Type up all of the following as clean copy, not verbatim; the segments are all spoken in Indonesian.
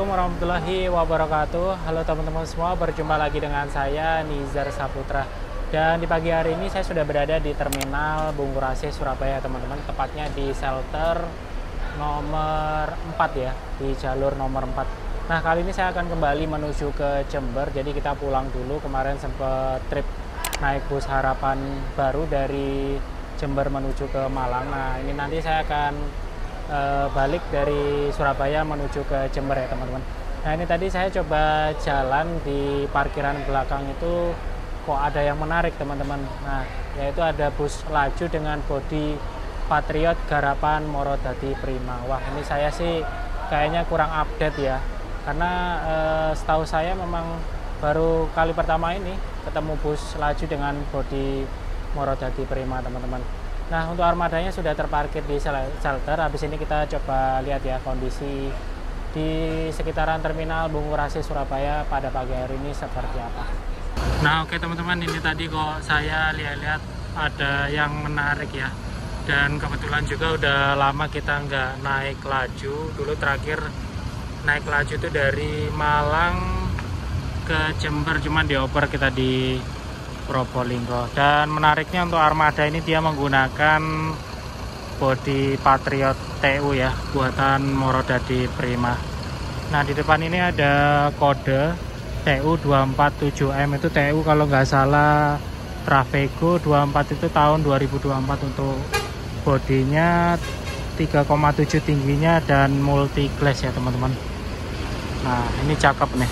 Warahmatullahi wabarakatuh. Halo teman-teman semua, berjumpa lagi dengan saya Nizar Saputra. Dan di pagi hari ini saya sudah berada di Terminal Bungurasi Surabaya teman-teman, tepatnya di shelter nomor 4 ya, di jalur nomor 4. Nah, kali ini saya akan kembali menuju ke Jember. Jadi kita pulang dulu, kemarin sempat trip naik bus Harapan Baru dari Jember menuju ke Malang. Nah, ini nanti saya akan balik dari Surabaya menuju ke Jember ya teman-teman. Nah, ini tadi saya coba jalan di parkiran belakang itu, kok ada yang menarik teman-teman. Nah, yaitu ada bus laju dengan bodi Patriot Garapan Morodadi Prima. Wah, ini saya sih kayaknya kurang update ya, karena setahu saya memang baru kali pertama ini ketemu bus laju dengan bodi Morodadi Prima teman-teman. Nah, untuk armadanya sudah terparkir di shelter. Habis ini kita coba lihat ya kondisi di sekitaran Terminal Bungurasi Surabaya pada pagi hari ini seperti apa. Nah, oke teman-teman, ini tadi kok saya lihat-lihat ada yang menarik ya. Dan kebetulan juga udah lama kita nggak naik laju. Dulu terakhir naik laju itu dari Malang ke Jember, cuman dioper kita di Probolinggo. Dan menariknya untuk armada ini dia menggunakan bodi Patriot TU ya, buatan Morodadi Prima. Nah, di depan ini ada kode TU 247M, itu TU kalau nggak salah Travego 24 itu tahun 2024. Untuk bodinya 3,7 tingginya dan multi glass ya teman-teman. Nah, ini cakep nih.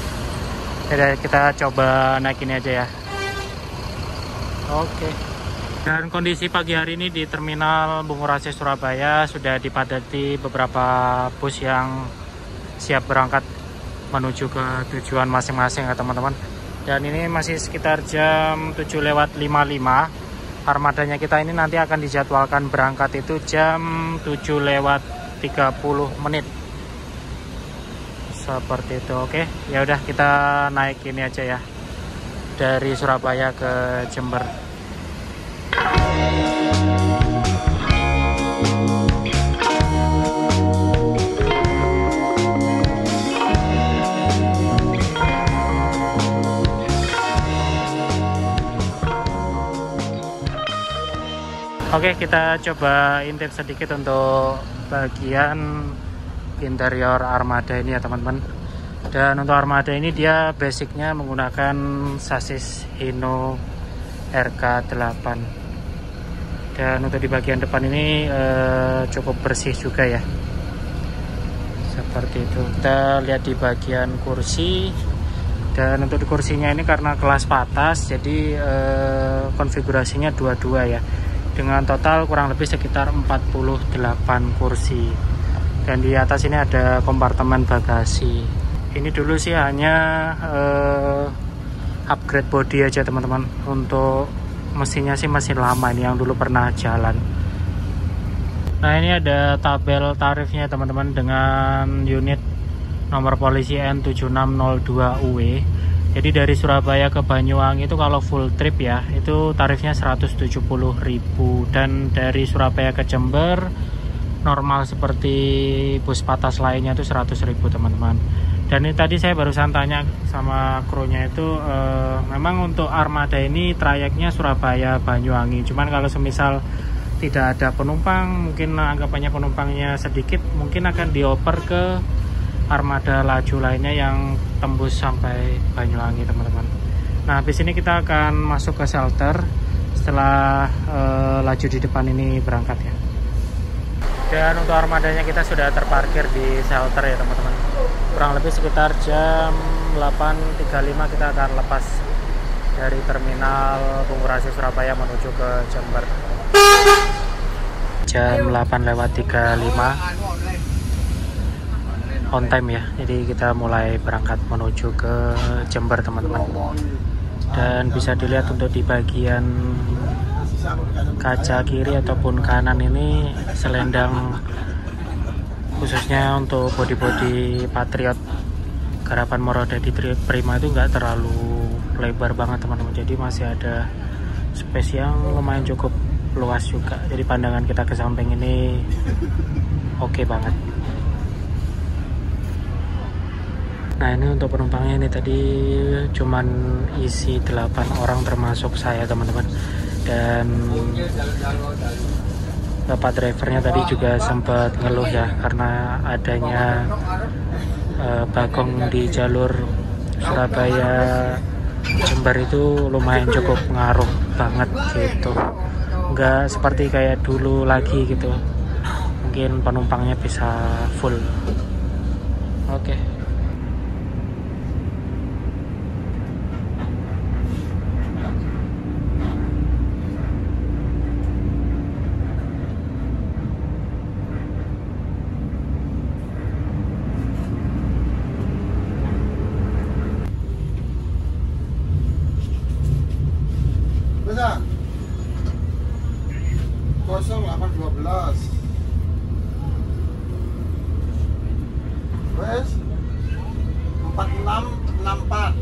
Jadi kita coba naik ini aja ya. Oke. Dan kondisi pagi hari ini di Terminal Bungurasi Surabaya sudah dipadati beberapa bus yang siap berangkat menuju ke tujuan masing-masing ya teman-teman. Dan ini masih sekitar jam 7:55. Armadanya kita ini nanti akan dijadwalkan berangkat itu jam 7:30 menit. Seperti itu. Oke. Ya udah, kita naik ini aja ya, dari Surabaya ke Jember. Oke, kita coba intip sedikit untuk bagian interior armada ini ya teman-teman. Dan untuk armada ini dia basicnya menggunakan sasis Hino RK8. Dan untuk di bagian depan ini cukup bersih juga ya, seperti itu. Kita lihat di bagian kursi. Dan untuk di kursinya ini karena kelas patas, jadi konfigurasinya dua-dua ya, dengan total kurang lebih sekitar 48 kursi. Dan di atas ini ada kompartemen bagasi. Ini dulu sih hanya upgrade body aja teman-teman. Untuk mesinnya sih masih lama ini, yang dulu pernah jalan. Nah, ini ada tabel tarifnya teman-teman dengan unit nomor polisi N7602UW. Jadi dari Surabaya ke Banyuwangi itu kalau full trip ya, itu tarifnya 170.000. Dan dari Surabaya ke Jember normal seperti bus patas lainnya itu 100.000 teman-teman. Dan ini tadi saya barusan tanya sama krunya itu, memang untuk armada ini trayeknya Surabaya Banyuwangi. Cuman kalau semisal tidak ada penumpang, mungkin anggapannya penumpangnya sedikit, mungkin akan dioper ke armada laju lainnya yang tembus sampai Banyuwangi teman-teman. Nah habis ini kita akan masuk ke shelter setelah laju di depan ini berangkat ya. Dan untuk armadanya kita sudah terparkir di shelter ya teman-teman. Kurang lebih sekitar jam 8.35 kita akan lepas dari terminal Bungurasi Surabaya menuju ke Jember. Jam 8:35 on time ya, jadi kita mulai berangkat menuju ke Jember teman-teman. Dan bisa dilihat untuk di bagian kaca kiri ataupun kanan ini selendang khususnya untuk body-body Patriot Garapan Morodadi Prima itu nggak terlalu lebar banget teman-teman, jadi masih ada space yang lumayan cukup luas juga, jadi pandangan kita ke samping ini oke banget. Nah ini untuk penumpangnya ini tadi cuman isi 8 orang termasuk saya teman-teman, dan bapak drivernya tadi juga sempat ngeluh ya karena adanya bagong di jalur Surabaya Jember itu lumayan cukup ngaruh banget gitu, nggak seperti kayak dulu lagi gitu, mungkin penumpangnya bisa full. Oke. Bisa 0812 wes 4664.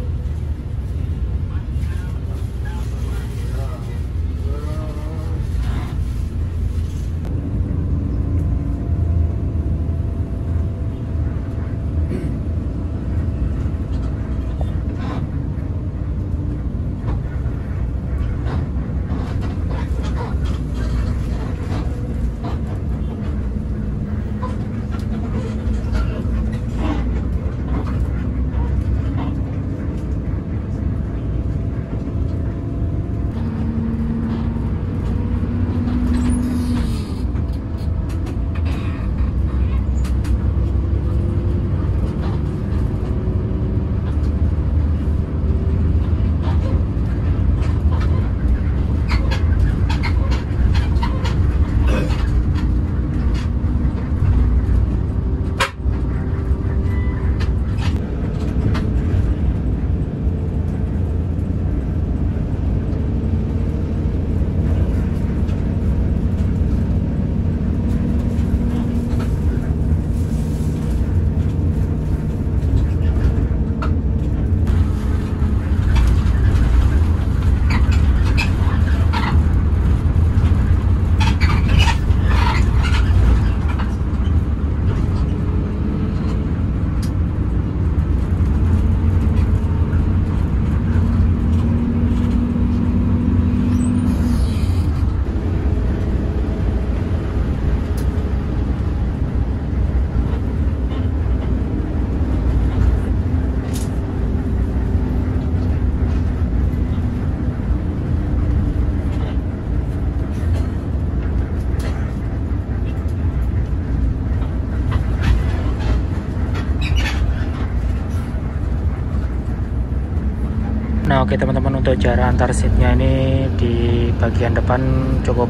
Nah oke teman-teman, untuk jarak antar seatnya ini di bagian depan cukup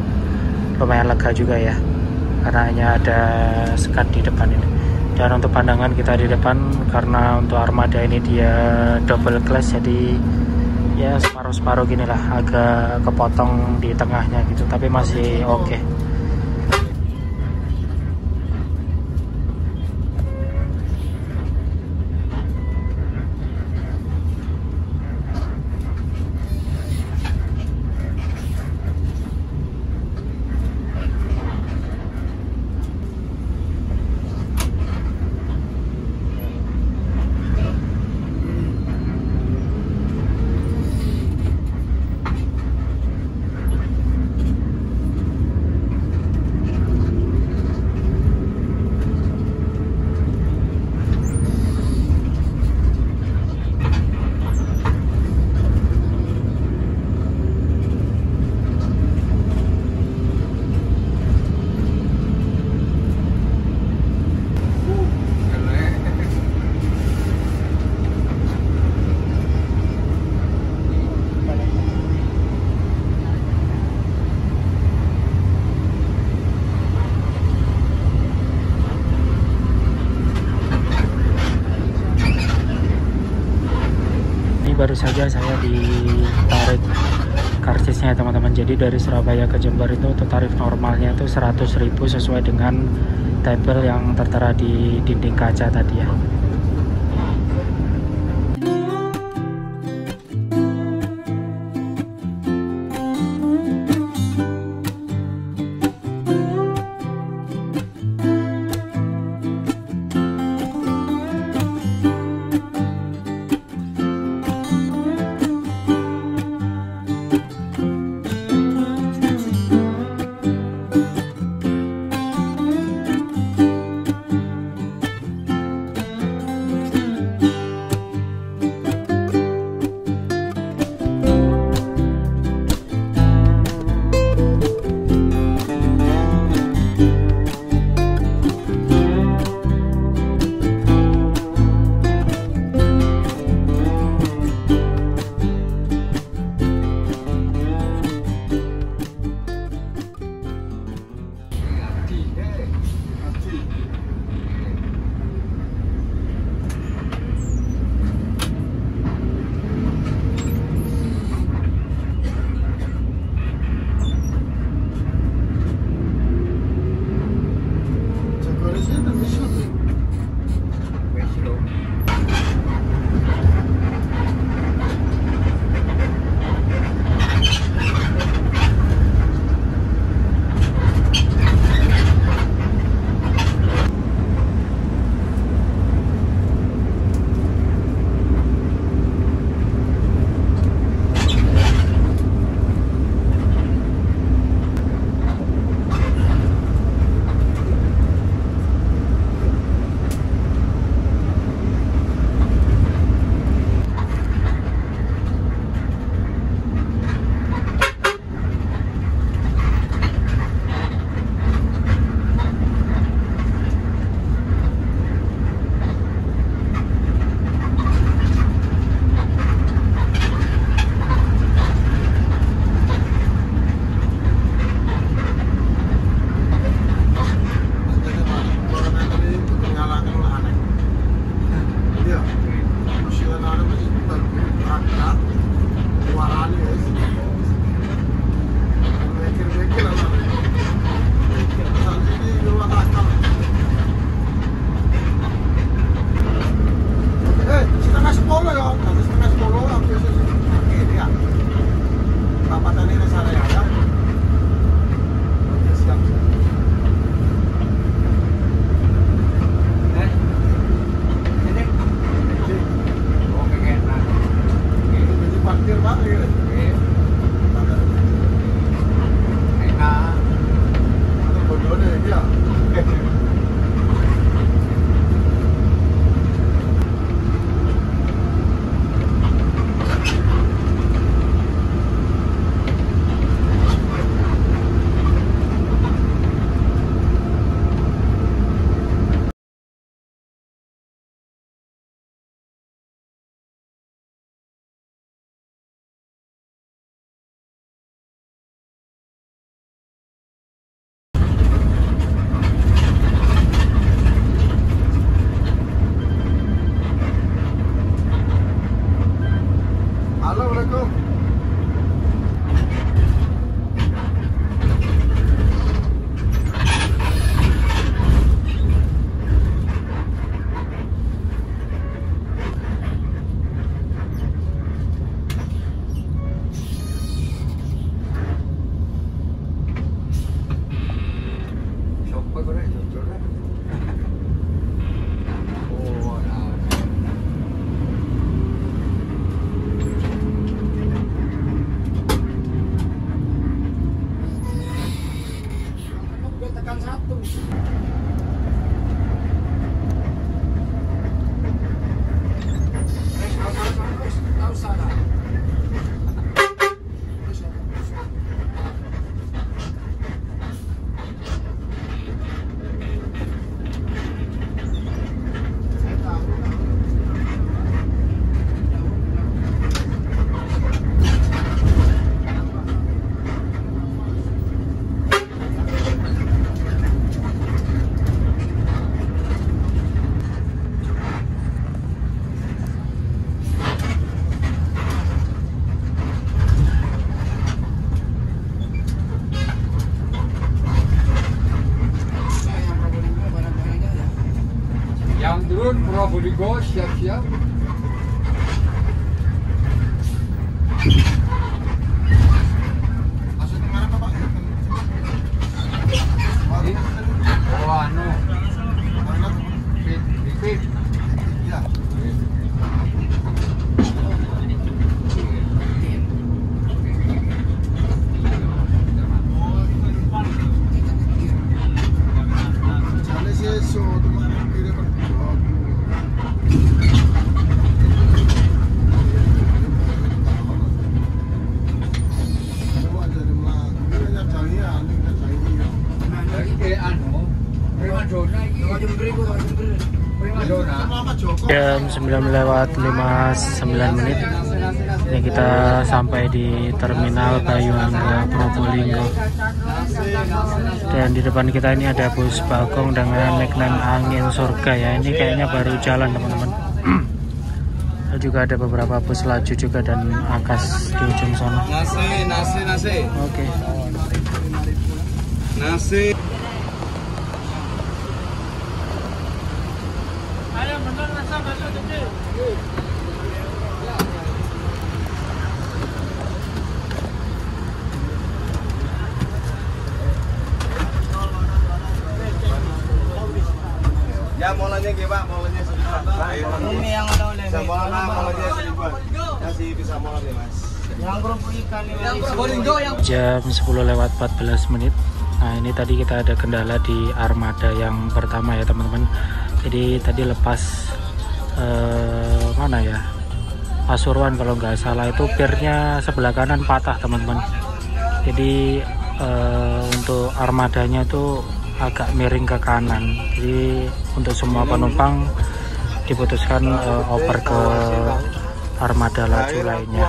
lumayan lega juga ya, karena hanya ada sekat di depan ini. Dan untuk pandangan kita di depan, karena untuk armada ini dia double glass, jadi ya separuh-separuh gini lah, agak kepotong di tengahnya gitu, tapi masih oke. baru saja saya ditarik karsisnya teman-teman. Jadi dari Surabaya ke Jember itu untuk tarif normalnya itu 100.000 sesuai dengan tabel yang tertera di dinding kaca tadi ya. Probolinggo siap-siap. Maksudnya mana Pak? Oh anu, fit. Iya. Jalan sih so, teman kiri berdua. Jam 9:59 menit. Ini kita sampai di Terminal Banyuangga Probolinggo. Dan di depan kita ini ada bus Bagong dengan nickname Angin Surga ya. Ini kayaknya baru jalan teman-teman. Juga ada beberapa bus laju juga dan Akas di ujung sana. Nasi. Oke. Nasi. Ayo bener rasa bakso gede. Ya molanya gimana? Molanya sedikit. Ini yang oleh-oleh. Bisa mola, molanya sedikit. Masih bisa mola nih mas. Yang kerupuk ikan ini. Yang Probolinggo yang Jam 10:14 menit. Nah ini tadi kita ada kendala di armada yang pertama ya teman-teman. Jadi tadi lepas mana ya, Pasuruan kalau nggak salah, itu pirnya sebelah kanan patah teman-teman. Jadi untuk armadanya itu agak miring ke kanan. Jadi untuk semua penumpang diputuskan oper ke armada laju lainnya.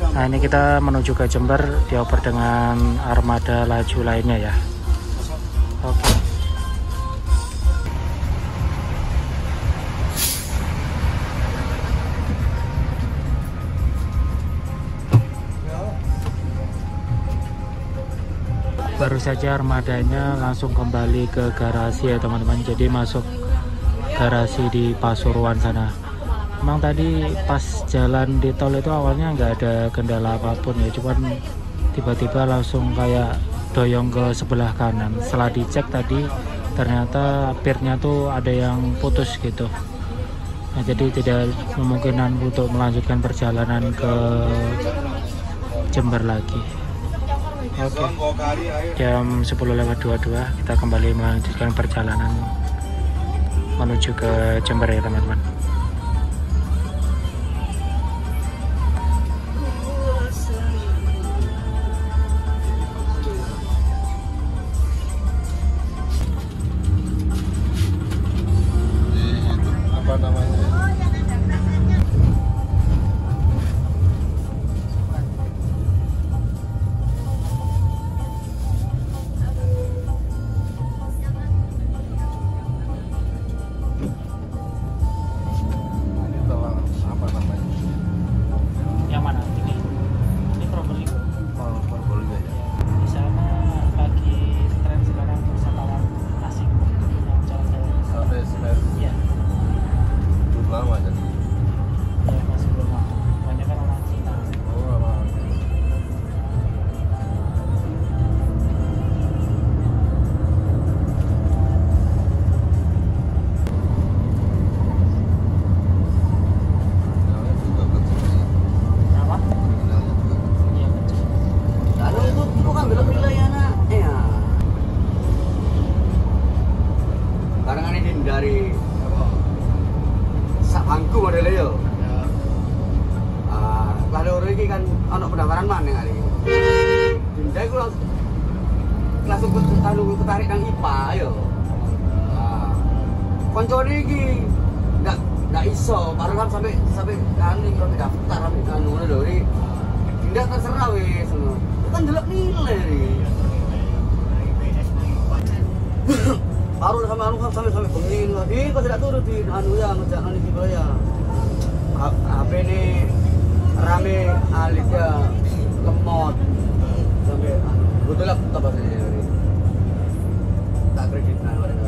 Nah ini kita menuju ke Jember, dioper dengan armada laju lainnya ya. Oke. Baru saja armadanya langsung kembali ke garasi ya teman-teman. Jadi masuk garasi di Pasuruan sana. Memang tadi pas jalan di tol itu awalnya nggak ada kendala apapun ya, cuman tiba-tiba langsung kayak doyong ke sebelah kanan. Setelah dicek tadi ternyata pirnya tuh ada yang putus gitu. Nah, jadi tidak memungkinkan untuk melanjutkan perjalanan ke Jember lagi. Oke. Jam 10:22 kita kembali melanjutkan perjalanan menuju ke Jember ya teman-teman. Apa namanya? Yang mana? Ini Probolinggo. Oh, Probolinggo ya. Di sana lagi tren sekarang wisatawan asing yang jalan-jalan. Sampai semester. Iya, Belum lama jadi. ya masih belum lama. Banyak kan orang Cina. Oh, lama. Terminalnya juga kecil. Kenapa? Terminalnya juga kecil. Iya kecil. Lalu itu bukan belok wilayah nak. Ya. Karena kan ini dari sak bangku modelnya yo. Lalu orang ini kan anak pendaftaran mana kali. Dinda itu langsung ketarik nang IPA yo. Koncone iki nggak iso, baru kan sampai kan iki kok daftar sampai kan ngono lho iki. Dinda terserah wis ngono. Kan delok nilai iki. Baru sampai bengi lagi kok tidak turun di anu ya ngejak nang iki ya. HP ini rame alit ya lemot sampai betul lah apa sih tak kredit nah mereka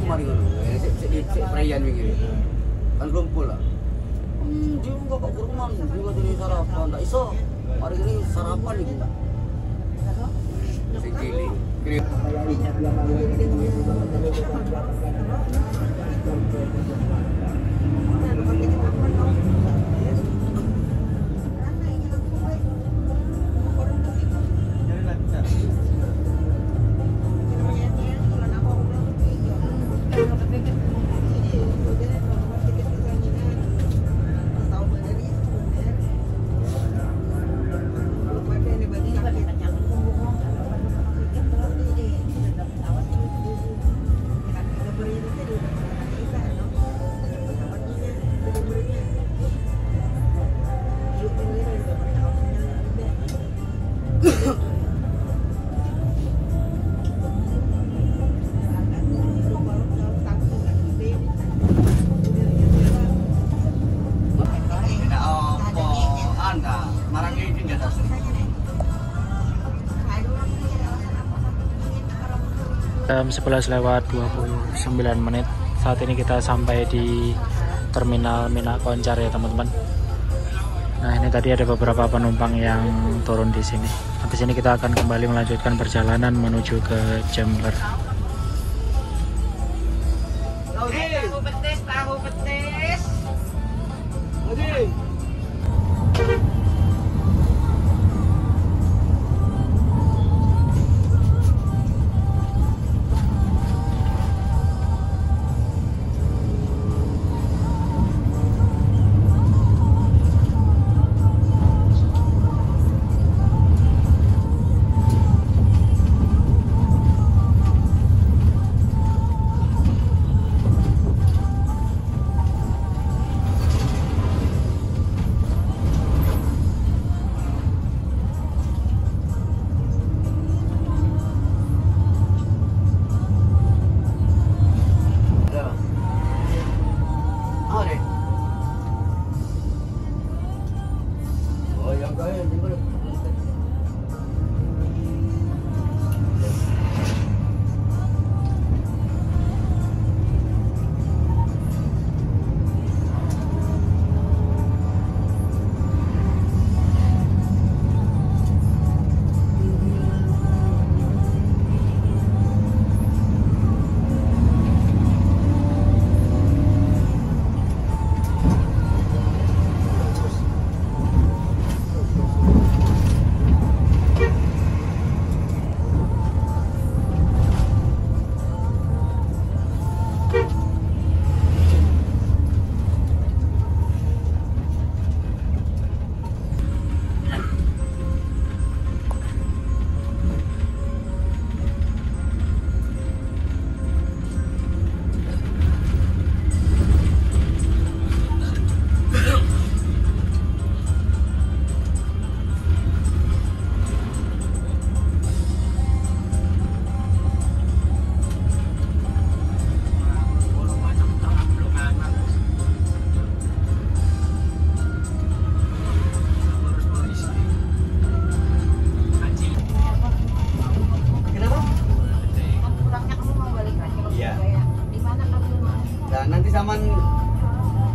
mari ngono. Sik prayan wingi. Kan kumpul lah. Dia enggak kok kurman, juga jadi sarapan. Enggak iso. Hari ini sarapan iki. Sing cilik. Jam 11:29. Saat ini kita sampai di Terminal Mina Koncar ya teman-teman. Nah ini tadi ada beberapa penumpang yang turun di sini. Habis ini kita akan kembali melanjutkan perjalanan menuju ke Jember. Tahu petis.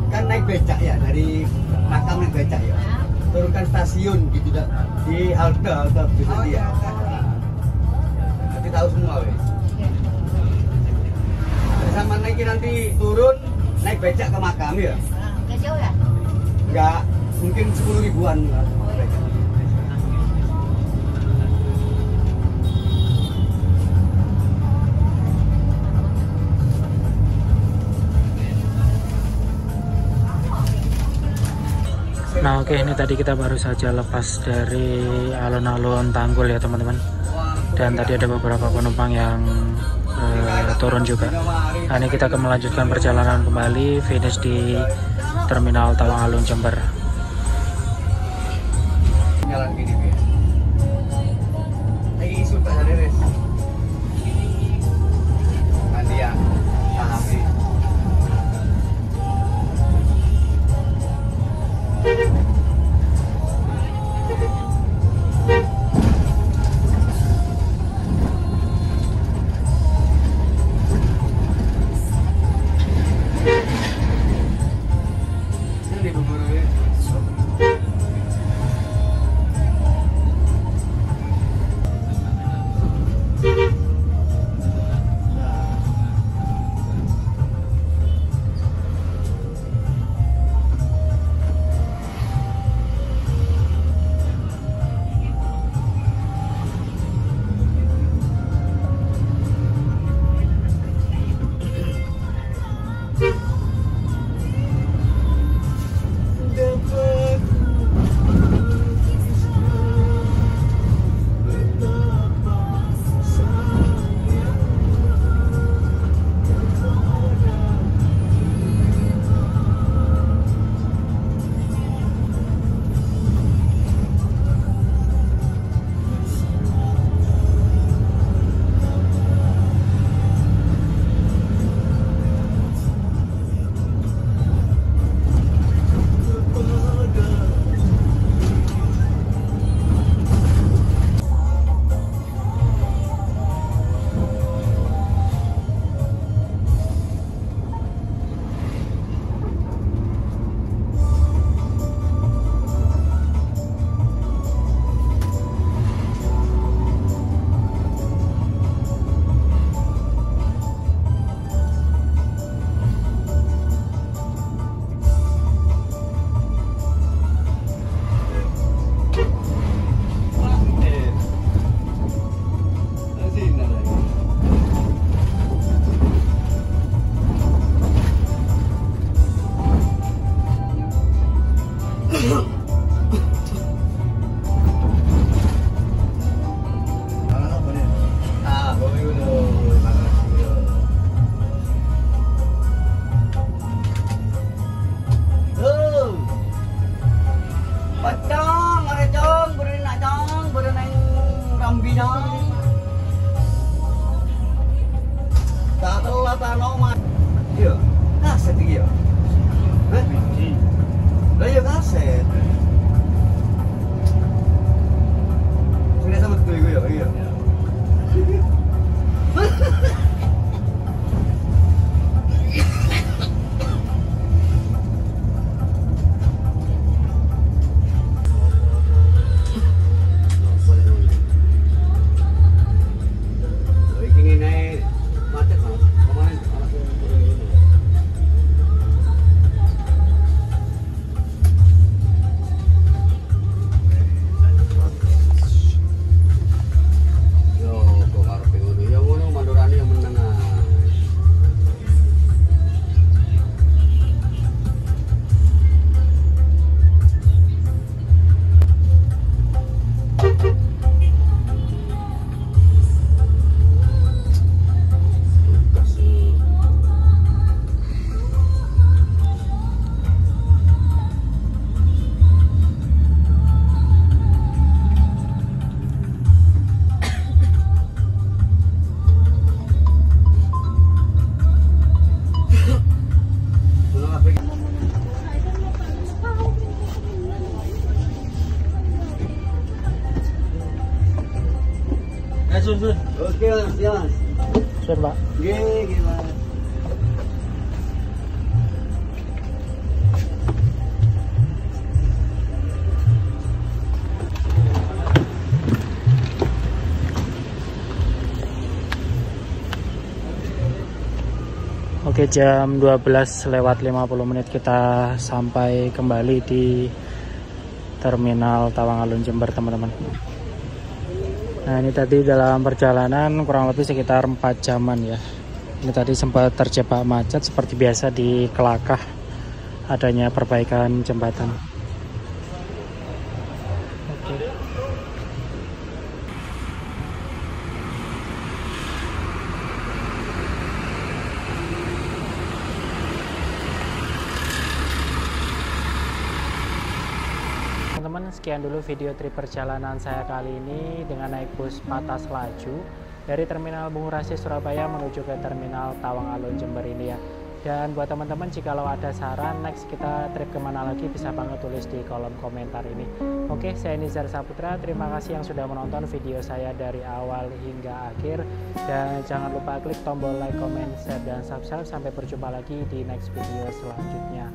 Kan naik becak ya, dari makam naik becak ya, turunkan stasiun gitu dah, di halte gitu dia. Nanti tahu semua wes. Sama naik nanti turun naik becak ke makam ya. Nggak jauh ya? Enggak, mungkin 10 ribuan. Nah oke, ini tadi kita baru saja lepas dari alun-alun Tanggul ya teman-teman. Dan tadi ada beberapa penumpang yang turun juga. Nah ini kita akan melanjutkan perjalanan kembali, finish di Terminal Tawang Alun Jember. Jalan gini ya. Lagi isu tak ada res. Nanti ya, habis. rata-rata nomor. Iya, kaset iki ya. Hah? Lah iya kaset. Sing sama tuh iku ya, iya. Oke mas, ya mas. Sure, Pak. Gimana? Oke, jam 12:50 kita sampai kembali di Terminal Tawang Alun Jember, teman-teman. Nah, ini tadi dalam perjalanan kurang lebih sekitar 4 jaman ya. Ini tadi sempat terjebak macet seperti biasa di Kelakah, adanya perbaikan jembatan. Oke. Teman-teman, sekian dulu video trip perjalanan saya kali ini dengan naik bus Patas Laju dari Terminal Bungurasi Surabaya menuju ke Terminal Tawang Alun Jember ini ya. Dan buat teman-teman, jikalau ada saran next kita trip kemana lagi, bisa banget tulis di kolom komentar ini. Oke, saya Nizar Saputra, terima kasih yang sudah menonton video saya dari awal hingga akhir. Dan jangan lupa klik tombol like, comment, share, dan subscribe. Sampai berjumpa lagi di next video selanjutnya.